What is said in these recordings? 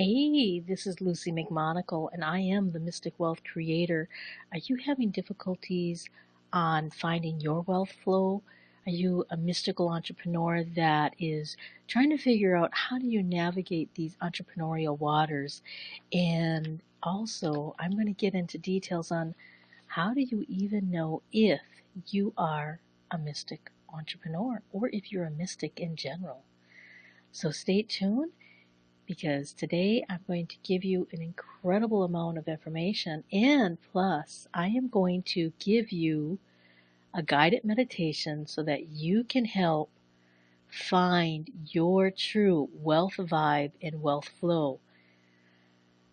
Hey, this is Lucy McMonagle, and I am the Mystic Wealth Creator. Are you having difficulties on finding your wealth flow? Are you a mystical entrepreneur that is trying to figure out how do you navigate these entrepreneurial waters? And also, I'm going to get into details on how do you even know if you are a mystic entrepreneur or if you're a mystic in general. So stay tuned because today I'm going to give you an incredible amount of information, and plus I am going to give you a guided meditation so that you can help find your true wealth vibe and wealth flow.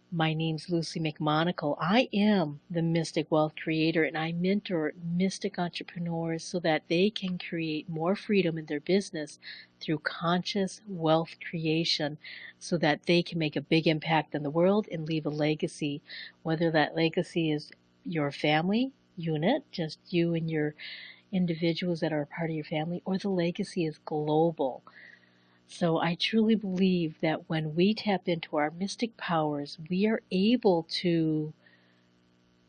My name's Lucy McMonagle. I am the Mystic Wealth Creator, and I mentor mystic entrepreneurs so that they can create more freedom in their business through conscious wealth creation so that they can make a big impact in the world and leave a legacy, whether that legacy is your family unit, just you and your individuals that are a part of your family, or the legacy is global. So I truly believe that when we tap into our mystic powers, we are able to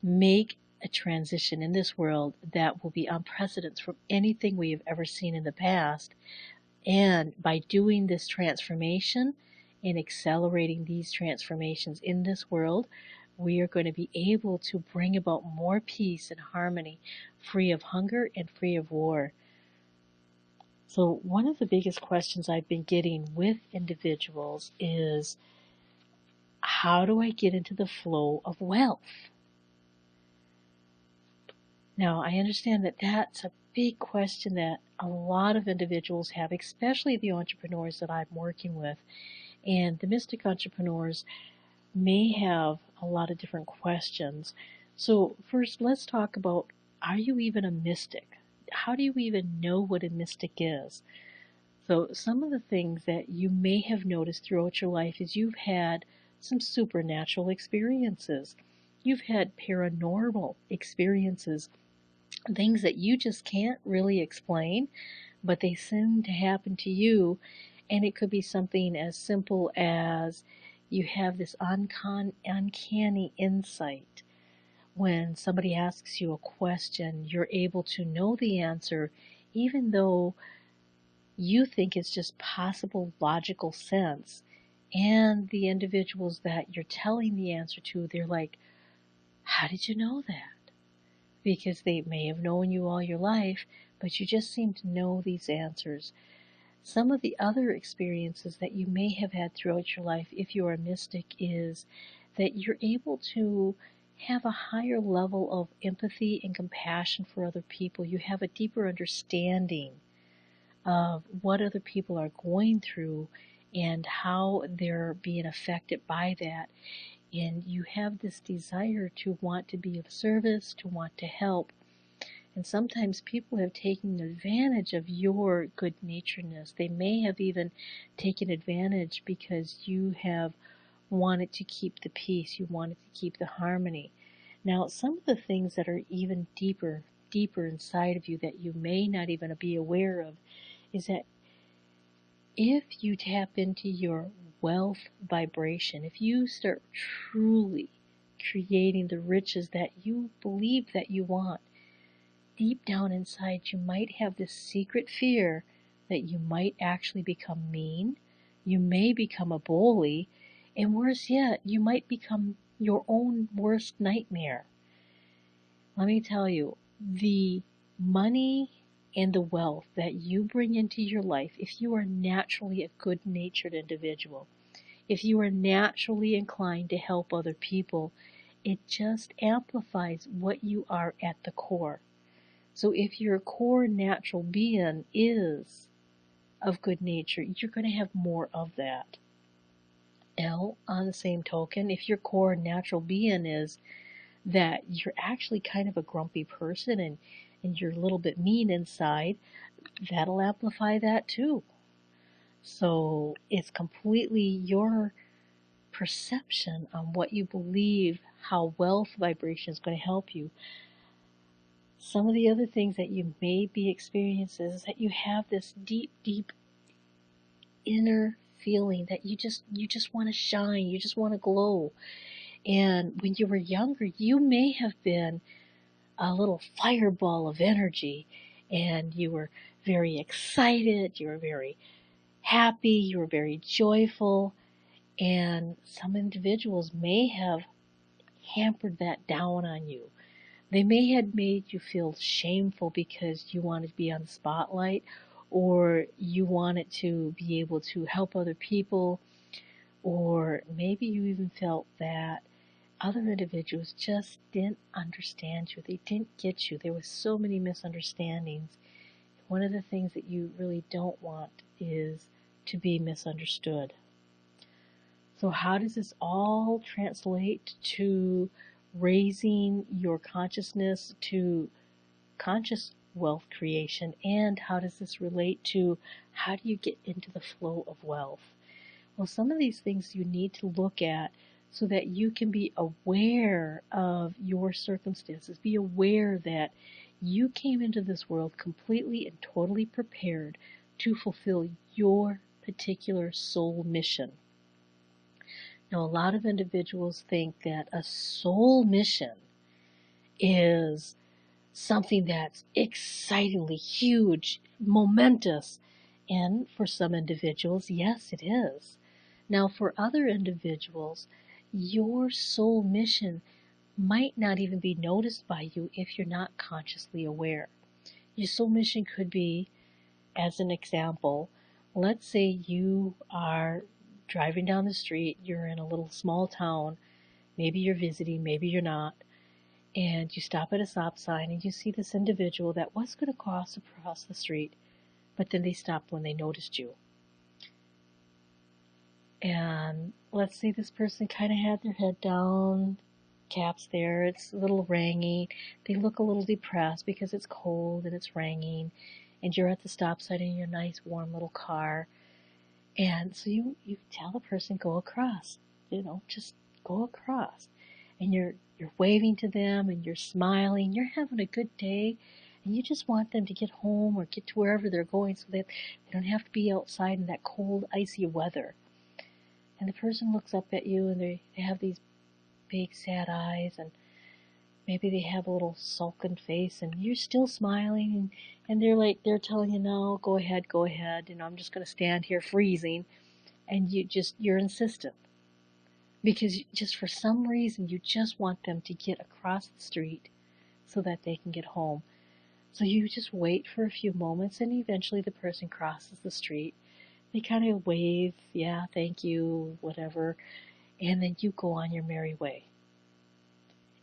make a transition in this world that will be unprecedented from anything we have ever seen in the past. And by doing this transformation and accelerating these transformations in this world, we are going to be able to bring about more peace and harmony, free of hunger and free of war. So one of the biggest questions I've been getting with individuals is, how do I get into the flow of wealth? Now, I understand that that's a big question that a lot of individuals have, especially the entrepreneurs that I'm working with. And the mystic entrepreneurs may have a lot of different questions. So first, let's talk about, are you even a mystic? How do you even know what a mystic is? So some of the things that you may have noticed throughout your life is you've had some supernatural experiences. You've had paranormal experiences, things that you just can't really explain, but they seem to happen to you. And it could be something as simple as you have this uncanny insight. When somebody asks you a question, you're able to know the answer, even though you think it's just possible logical sense. And the individuals that you're telling the answer to, they're like, how did you know that? Because they may have known you all your life, but you just seem to know these answers. Some of the other experiences that you may have had throughout your life, if you're a mystic, is that you're able to have a higher level of empathy and compassion for other people. You have a deeper understanding of what other people are going through and how they're being affected by that. And you have this desire to want to be of service, to want to help. And sometimes people have taken advantage of your good naturedness. They may have even taken advantage because you have wanted to keep the peace, you wanted to keep the harmony. Now, some of the things that are even deeper inside of you that you may not even be aware of is that if you tap into your wealth vibration, if you start truly creating the riches that you believe that you want, deep down inside you might have this secret fear that you might actually become mean, you may become a bully, and worse yet, you might become your own worst nightmare. Let me tell you, the money and the wealth that you bring into your life, if you are naturally a good-natured individual, if you are naturally inclined to help other people, it just amplifies what you are at the core. So if your core natural being is of good nature, you're going to have more of that. Now, on the same token, if your core natural being is that you're actually kind of a grumpy person and you're a little bit mean inside, that'll amplify that too. So it's completely your perception on what you believe, how wealth vibration is going to help you. Some of the other things that you may be experiencing is that you have this deep, deep inner feeling that you just want to shine, you just want to glow. And when you were younger, you may have been a little fireball of energy, and you were very excited, you were very happy, you were very joyful, and some individuals may have hampered that down on you. They may have made you feel shameful because you wanted to be on the spotlight, or you wanted to be able to help other people, or maybe you even felt that other individuals just didn't understand you. They didn't get you. There were so many misunderstandings. One of the things that you really don't want is to be misunderstood. So how does this all translate to raising your consciousness to conscious wealth creation? And how does this relate to how do you get into the flow of wealth? Well, some of these things you need to look at so that you can be aware of your circumstances. Be aware that you came into this world completely and totally prepared to fulfill your particular soul mission. Now, a lot of individuals think that a soul mission is something that's excitingly huge, momentous, and for some individuals, yes, it is. Now, for other individuals, your soul mission might not even be noticed by you if you're not consciously aware. Your soul mission could be, as an example, let's say you are driving down the street, you're in a little small town, maybe you're visiting, maybe you're not, and you stop at a stop sign and you see this individual that was going to cross across the street, but then they stopped when they noticed you. And let's say this person kind of had their head down, caps there, it's a little raining, they look a little depressed because it's cold and it's raining, and you're at the stop sign in your nice warm little car. And so you tell the person, go across, just go across. And you're waving to them and you're smiling, you're having a good day, and you just want them to get home or get to wherever they're going so that they don't have to be outside in that cold, icy weather. And the person looks up at you and they have these big sad eyes, and maybe they have a little sullen face, and you're still smiling, and they're telling you, no, go ahead, I'm just going to stand here freezing, and you're insistent because just for some reason you just want them to get across the street so that they can get home. So you just wait for a few moments, and eventually the person crosses the street. They kind of wave, yeah, thank you, whatever, and then you go on your merry way.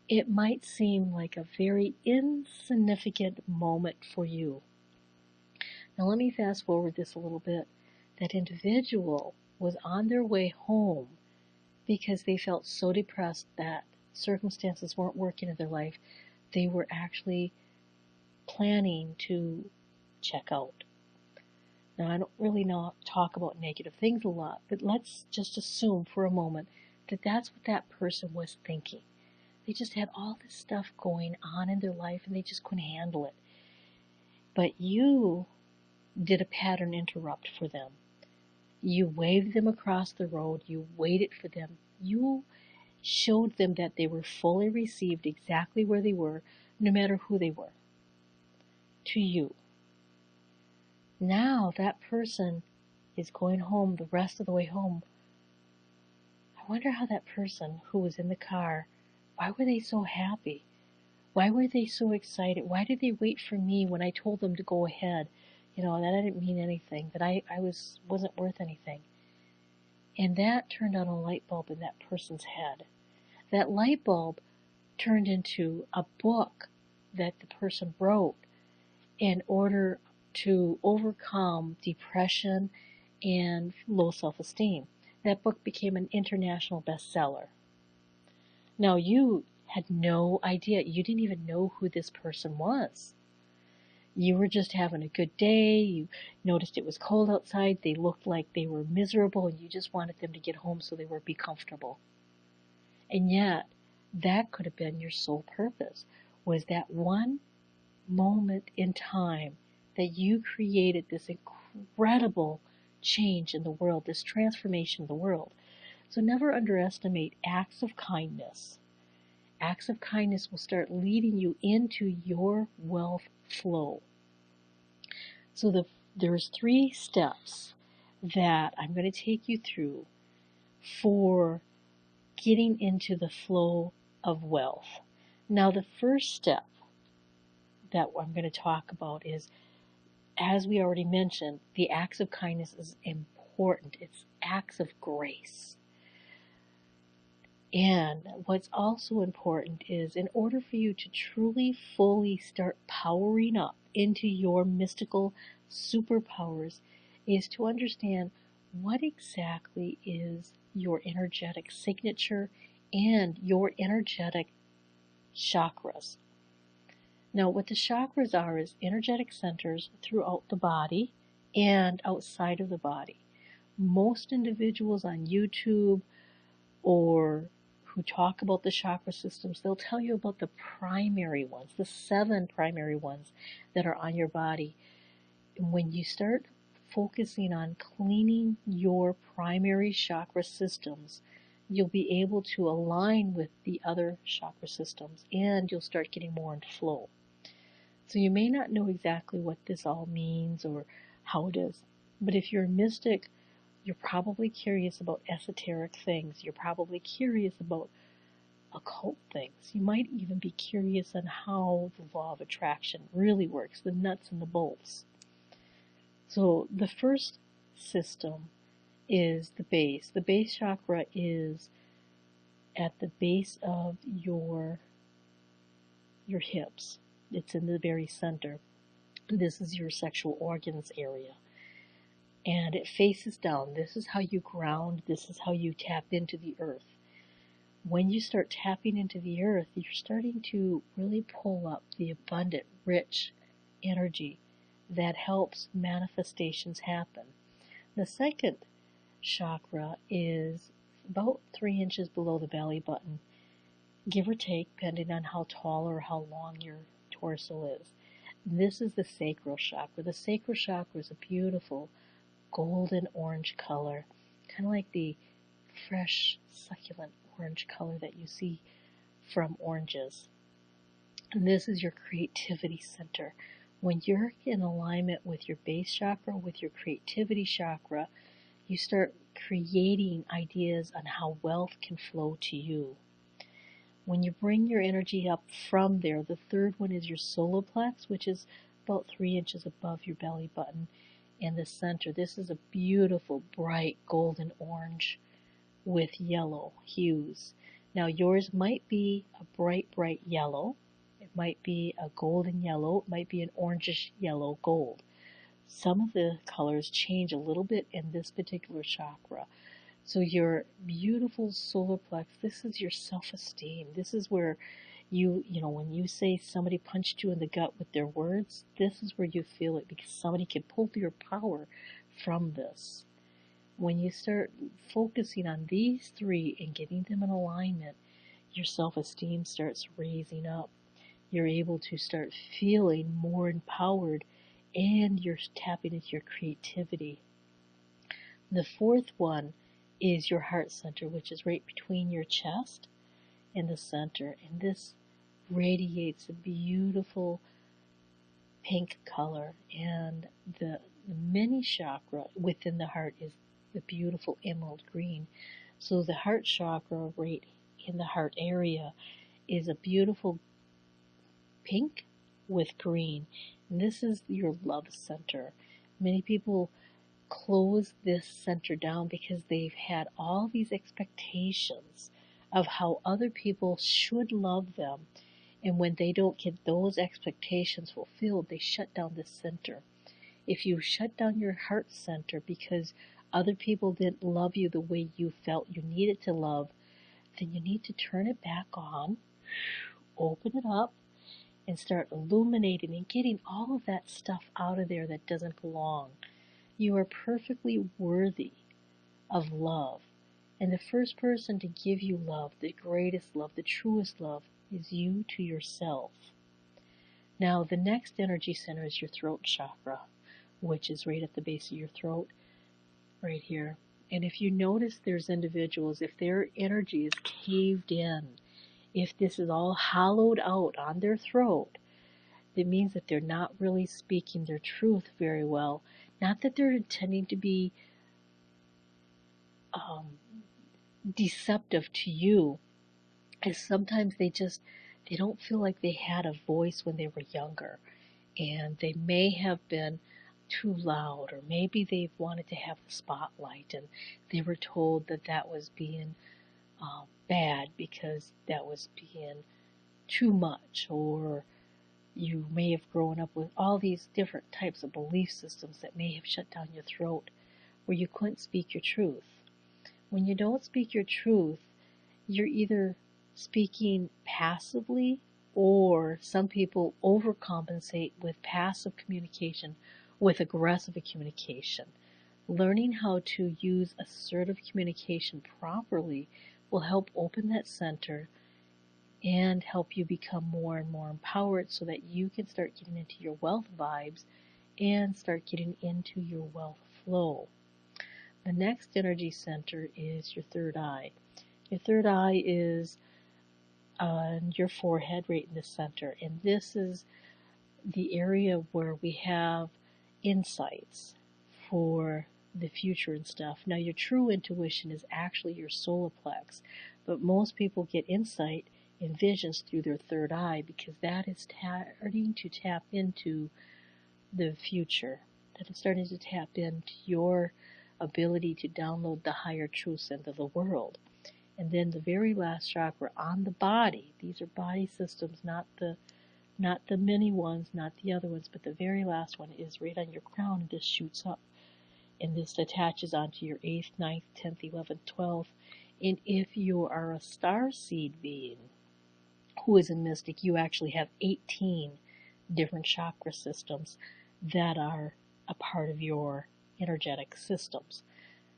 It might seem like a very insignificant moment for you. Now let me fast forward this a little bit. That individual was on their way home because they felt so depressed that circumstances weren't working in their life. They were actually planning to check out. Now, I don't really talk about negative things a lot, but let's just assume for a moment that that's what that person was thinking. They just had all this stuff going on in their life and they just couldn't handle it. But you did a pattern interrupt for them. You waved them across the road. You waited for them. You showed them that they were fully received exactly where they were, no matter who they were, to you. Now that person is going home the rest of the way home. I wonder how that person who was in the car, why were they so happy? Why were they so excited? Why did they wait for me when I told them to go ahead? That I didn't mean anything, that I wasn't worth anything. And that turned on a light bulb in that person's head. That light bulb turned into a book that the person wrote in order to overcome depression and low self-esteem. That book became an international bestseller. Now, you had no idea. You didn't even know who this person was. You were just having a good day. You noticed it was cold outside. They looked like they were miserable, and you just wanted them to get home so they would be comfortable. And yet, that could have been your sole purpose, was that one moment in time that you created this incredible change in the world, this transformation in the world. So never underestimate acts of kindness. Acts of kindness will start leading you into your wealth flow. So there's 3 steps that I'm going to take you through for getting into the flow of wealth. Now, the first step that I'm going to talk about is, as we already mentioned, the acts of kindness is important. It's acts of grace. And what's also important is, in order for you to truly, fully start powering up into your mystical superpowers, is to understand what exactly is your energetic signature and your energetic chakras. Now, what the chakras are is energetic centers throughout the body and outside of the body. Most individuals on YouTube or who talk about the chakra systems, they'll tell you about the primary ones, the 7 primary ones that are on your body. And when you start focusing on cleaning your primary chakra systems, you'll be able to align with the other chakra systems, and you'll start getting more into flow. So you may not know exactly what this all means or how it is, but if you're a mystic, you're probably curious about esoteric things. You're probably curious about occult things. You might even be curious on how the law of attraction really works, the nuts and the bolts. So the first system is the base. The base chakra is at the base of your hips. It's in the very center. This is your sexual organs area. And it faces down. This is how you ground. This is how you tap into the earth. When you start tapping into the earth, you're starting to really pull up the abundant, rich energy that helps manifestations happen. The second chakra is about 3 inches below the belly button, give or take, depending on how tall or how long your torso is. This is the sacral chakra. The sacral chakra is a beautiful golden orange color, kind of like the fresh, succulent orange color that you see from oranges. And this is your creativity center. When you're in alignment with your base chakra, with your creativity chakra, you start creating ideas on how wealth can flow to you. When you bring your energy up from there, the third one is your solar plex, which is about 3 inches above your belly button. In the center, this is a beautiful, bright golden orange with yellow hues. Now yours might be a bright, bright yellow. It might be a golden yellow. It might be an orangish yellow gold. Some of the colors change a little bit in this particular chakra. So your beautiful solar plex, this is your self-esteem. This is where you know, when you say somebody punched you in the gut with their words, this is where you feel it, because somebody can pull your power from this. When you start focusing on these 3 and getting them in alignment, your self-esteem starts raising up. You're able to start feeling more empowered, and you're tapping into your creativity. The fourth one is your heart center, which is right between your chest and the center, and this radiates a beautiful pink color, and the mini chakra within the heart is the beautiful emerald green. So the heart chakra right in the heart area is a beautiful pink with green, and this is your love center. Many people close this center down because they've had all these expectations of how other people should love them, and when they don't get those expectations fulfilled, they shut down this center. If you shut down your heart center because other people didn't love you the way you felt you needed to love, then you need to turn it back on, open it up, and start illuminating and getting all of that stuff out of there that doesn't belong. You are perfectly worthy of love. And the first person to give you love, the greatest love, the truest love, is you to yourself. Now, the next energy center is your throat chakra, which is right at the base of your throat. right here. And if you notice there's individuals, if their energy is caved in, if this is all hollowed out on their throat, it means that they're not really speaking their truth very well. Not that they're intending to be deceptive to you, as sometimes they don't feel like they had a voice when they were younger, and they may have been too loud, or maybe they wanted to have the spotlight and they were told that that was being bad because that was being too much, or you may have grown up with all these different types of belief systems that may have shut down your throat where you couldn't speak your truth. When you don't speak your truth, you're either speaking passively, or some people overcompensate with passive communication with aggressive communication. Learning how to use assertive communication properly will help open that center and help you become more and more empowered so that you can start getting into your wealth vibes and start getting into your wealth flow. The next energy center is your third eye. Your third eye is on your forehead right in the center, and this is the area where we have insights for the future and stuff. Now, your true intuition is actually your solar plex, but most people get insight and visions through their third eye because that is starting to tap into the future. That is starting to tap into your ability to download the higher truths into the world. And then the very last chakra on the body, these are body systems, not the mini ones, not the other ones, but the very last one is right on your crown, and this shoots up. And this attaches onto your 8th, 9th, 10th, 11th, 12th. And if you are a star seed being who is a mystic, you actually have 18 different chakra systems that are a part of your energetic systems.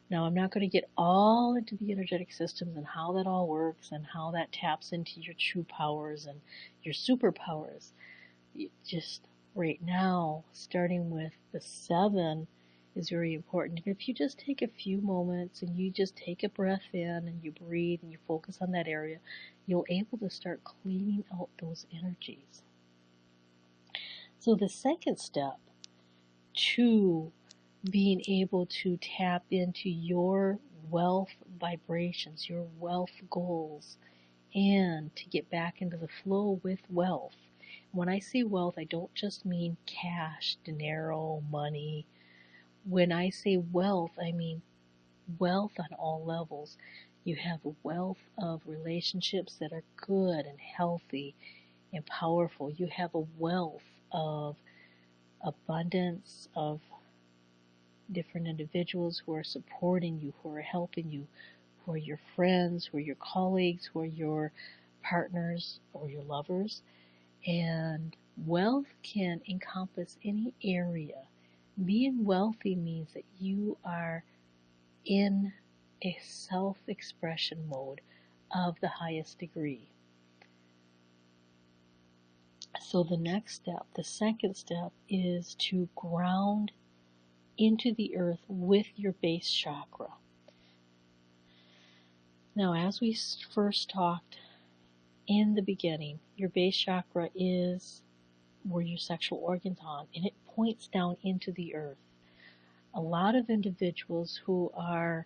Now, I'm not going to get all into the energetic systems and how that all works and how that taps into your true powers and your superpowers. Just right now, starting with the 7 is very important. And if you just take a few moments and you just take a breath in and you breathe and you focus on that area, you'll be able to start cleaning out those energies. So the second step to being able to tap into your wealth vibrations, your wealth goals, and to get back into the flow with wealth. When I say wealth, I don't just mean cash, dinero, money. When I say wealth, I mean wealth on all levels. You have a wealth of relationships that are good and healthy and powerful. You have a wealth of abundance, of different individuals who are supporting you, who are helping you, who are your friends, who are your colleagues, who are your partners or your lovers. And wealth can encompass any area. Being wealthy means that you are in a self-expression mode of the highest degree. So the next step, the second step, is to ground into the earth with your base chakra. Now, as we first talked in the beginning, your base chakra is where your sexual organs are, and it points down into the earth. A lot of individuals who are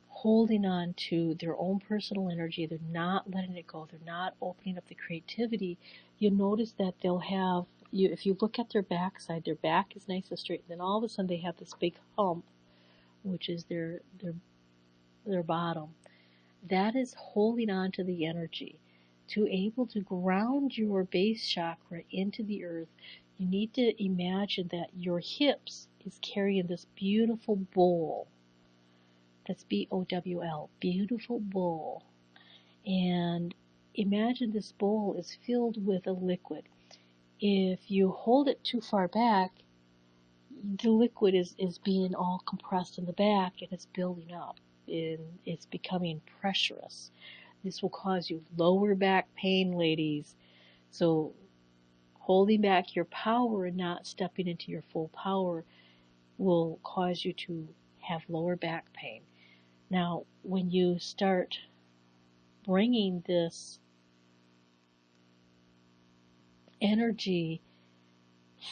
holding on to their own personal energy, they're not letting it go, they're not opening up the creativity, you'll notice that they'll have, if you look at their backside, their back is nice and straight, and then all of a sudden they have this big hump, which is their bottom. That is holding on to the energy. To able to ground your base chakra into the earth, you need to imagine that your hips is carrying this beautiful bowl. That's B-O-W-L, beautiful bowl. And imagine this bowl is filled with a liquid. If you hold it too far back, the liquid is being all compressed in the back and it's building up and it's becoming pressurous. This will cause you lower back pain, ladies. So holding back your power and not stepping into your full power will cause you to have lower back pain. Now, when you start bringing this energy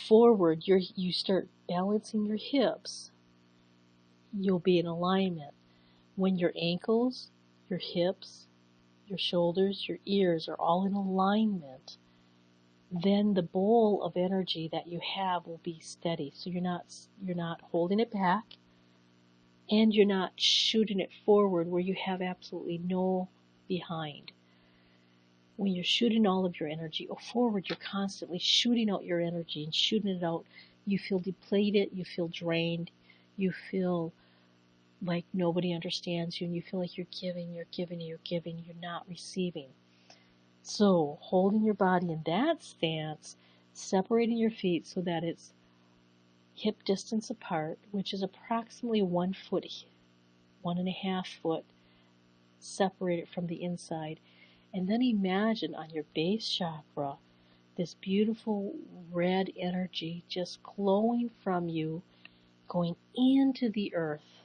forward, you start balancing your hips, you'll be in alignment. When your ankles, your hips, your shoulders, your ears are all in alignment, then the bowl of energy that you have will be steady. So you're not holding it back, and you're not shooting it forward where you have absolutely no behind. When you're shooting all of your energy forward, you're constantly shooting out your energy and shooting it out. You feel depleted, you feel drained, you feel like nobody understands you, and you feel like you're giving, you're not receiving. So, holding your body in that stance, separating your feet so that it's hip distance apart, which is approximately 1 foot, 1.5 foot separated from the inside. And then imagine on your base chakra this beautiful red energy just glowing from you, going into the earth,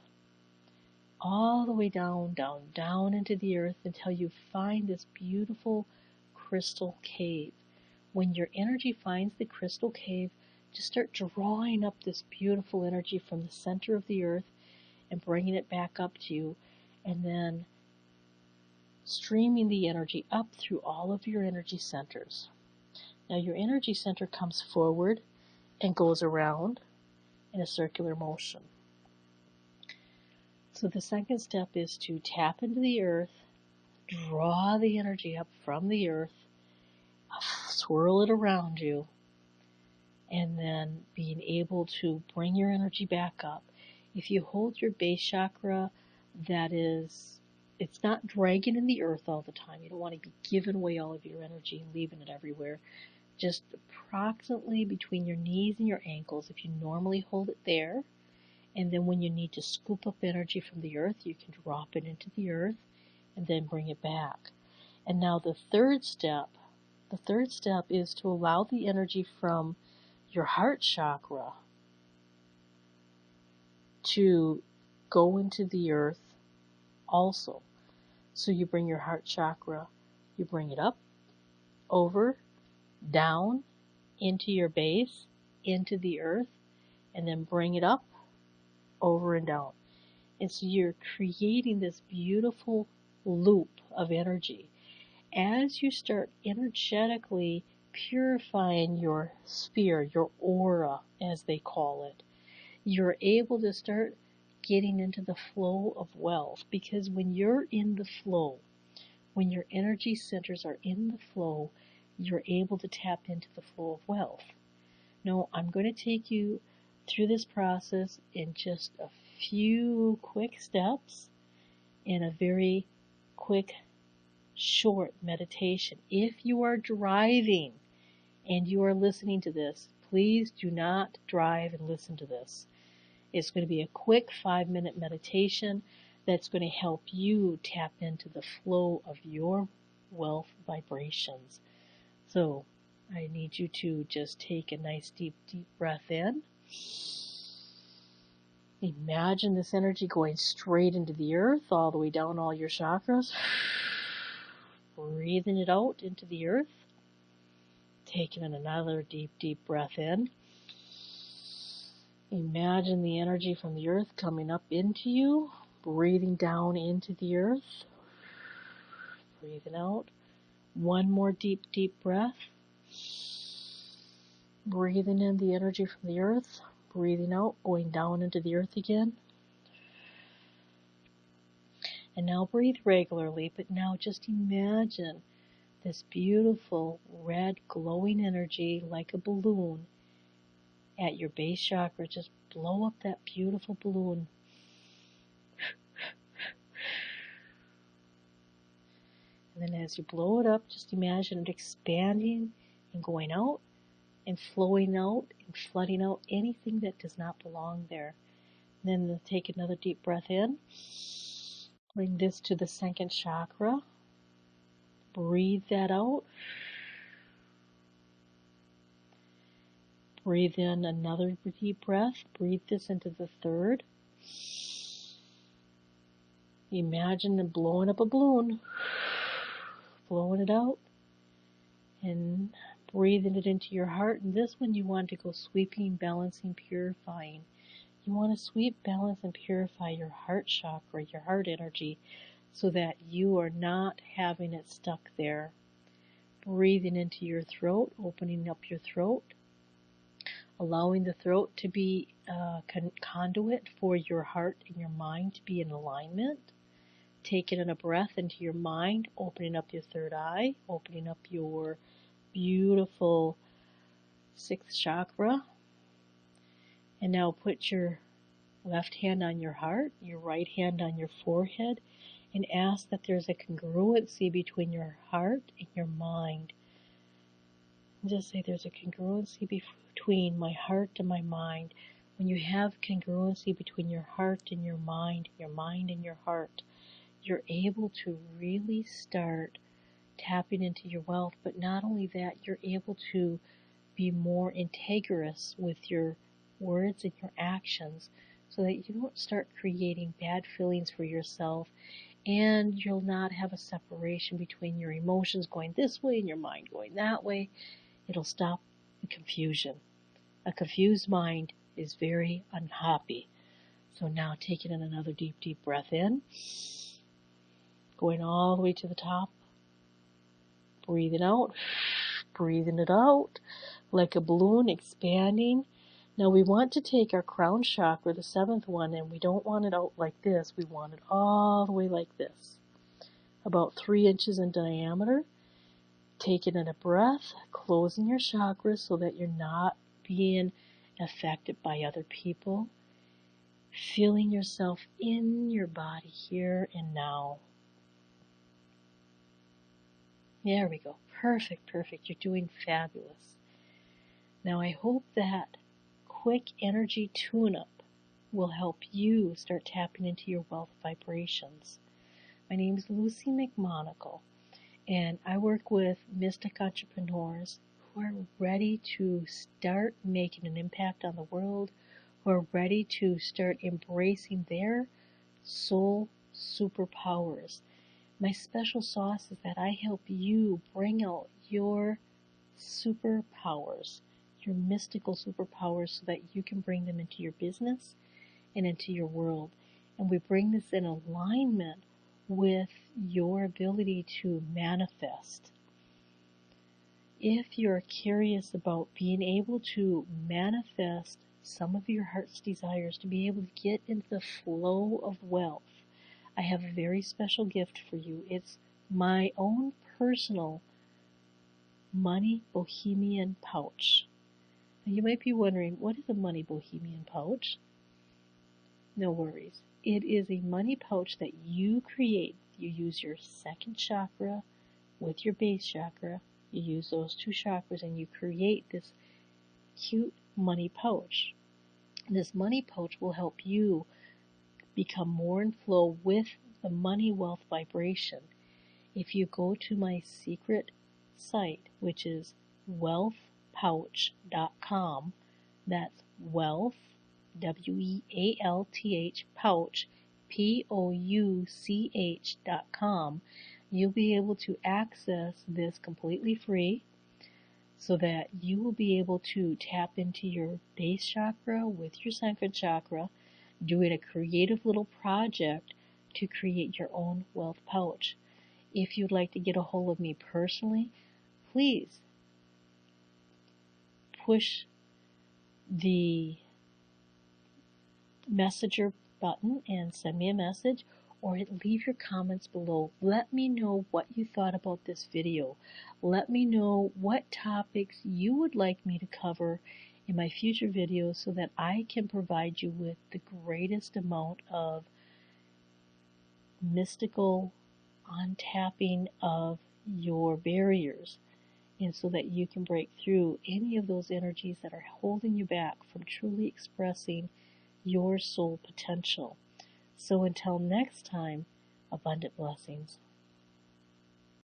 all the way down, down, down into the earth until you find this beautiful crystal cave. When your energy finds the crystal cave, just start drawing up this beautiful energy from the center of the earth and bringing it back up to you, and then streaming the energy up through all of your energy centers. Now your energy center comes forward and goes around in a circular motion. So the second step is to tap into the earth, draw the energy up from the earth, swirl it around you, and then being able to bring your energy back up. If you hold your base chakra, it's not dragging in the earth all the time. You don't want to be giving away all of your energy and leaving it everywhere. Just approximately between your knees and your ankles, if you normally hold it there. And then when you need to scoop up energy from the earth, you can drop it into the earth and then bring it back. And now the third step is to allow the energy from your heart chakra to go into the earth also. So you bring your heart chakra, you bring it up, over, down, into your base, into the earth, and then bring it up, over and down. And so you're creating this beautiful loop of energy. As you start energetically purifying your sphere, your aura, as they call it, you're able to start getting into the flow of wealth. Because when you're in the flow, when your energy centers are in the flow, you're able to tap into the flow of wealth. Now, I'm going to take you through this process in just a few quick steps in a very quick, short meditation. If you are driving and you are listening to this, please do not drive and listen to this. It's going to be a quick 5-minute meditation that's going to help you tap into the flow of your wealth vibrations. So I need you to just take a nice deep breath in. Imagine this energy going straight into the earth, all the way down all your chakras. Breathing it out into the earth. Taking another deep breath in. Imagine the energy from the earth coming up into you. Breathing down into the earth. Breathing out. One more deep breath. Breathing in the energy from the earth. Breathing out, going down into the earth again. And now breathe regularly, but now just imagine this beautiful red glowing energy like a balloon at your base chakra. Just blow up that beautiful balloon. And then as you blow it up, just imagine it expanding and going out and flowing out and flooding out anything that does not belong there. And then take another deep breath in. Bring this to the second chakra. Breathe that out. Breathe in another deep breath. Breathe this into the third. Imagine them blowing up a balloon, blowing it out, and breathing it into your heart. And this one you want to go sweeping, balancing, purifying. You want to sweep, balance, and purify your heart chakra, your heart energy, so that you are not having it stuck there. Breathing into your throat, opening up your throat, allowing the throat to be a conduit for your heart and your mind to be in alignment. Taking in a breath into your mind, opening up your third eye, opening up your beautiful sixth chakra. And now put your left hand on your heart, your right hand on your forehead, and ask that there's a congruency between your heart and your mind. And just say there's a congruency between my heart and my mind. When you have congruency between your heart and your mind and your heart, you're able to really start tapping into your wealth. But not only that, you're able to be more integrous with your words and your actions, so that you don't start creating bad feelings for yourself, and you'll not have a separation between your emotions going this way and your mind going that way. It'll stop the confusion. A confused mind is very unhappy. So now taking in another deep, deep breath in, going all the way to the top, breathing out, breathing it out like a balloon, expanding. Now we want to take our crown chakra, the seventh one, and we don't want it out like this. We want it all the way like this, about 3 inches in diameter. Taking in a breath, closing your chakras so that you're not being affected by other people. Feeling yourself in your body here and now. There we go. Perfect, perfect. You're doing fabulous. Now I hope that quick energy tune-up will help you start tapping into your wealth vibrations. My name is Lucy McMonagle, and I work with mystic entrepreneurs who are ready to start making an impact on the world, who are ready to start embracing their soul superpowers. My special sauce is that I help you bring out your superpowers, your mystical superpowers, so that you can bring them into your business and into your world. And we bring this in alignment with your ability to manifest. If you're curious about being able to manifest some of your heart's desires, to be able to get into the flow of wealth, I have a very special gift for you. It's my own personal Money Bohemian pouch. Now you might be wondering, what is a Money Bohemian pouch? No worries. It is a money pouch that you create. You use your second chakra with your base chakra. You use those two chakras and you create this cute money pouch. And this money pouch will help you become more in flow with the money wealth vibration. If you go to my secret site, which is wealthpouch.com, that's wealth, WEALTH, pouch, POUCH.com, you'll be able to access this completely free, so that you will be able to tap into your base chakra with your second chakra, doing a creative little project to create your own wealth pouch. If you'd like to get a hold of me personally, please push the messenger button and send me a message, or leave your comments below. Let me know what you thought about this video. Let me know what topics you would like me to cover in my future videos, so that I can provide you with the greatest amount of mystical untapping of your barriers, and so that you can break through any of those energies that are holding you back from truly expressing your soul potential. So until next time, abundant blessings.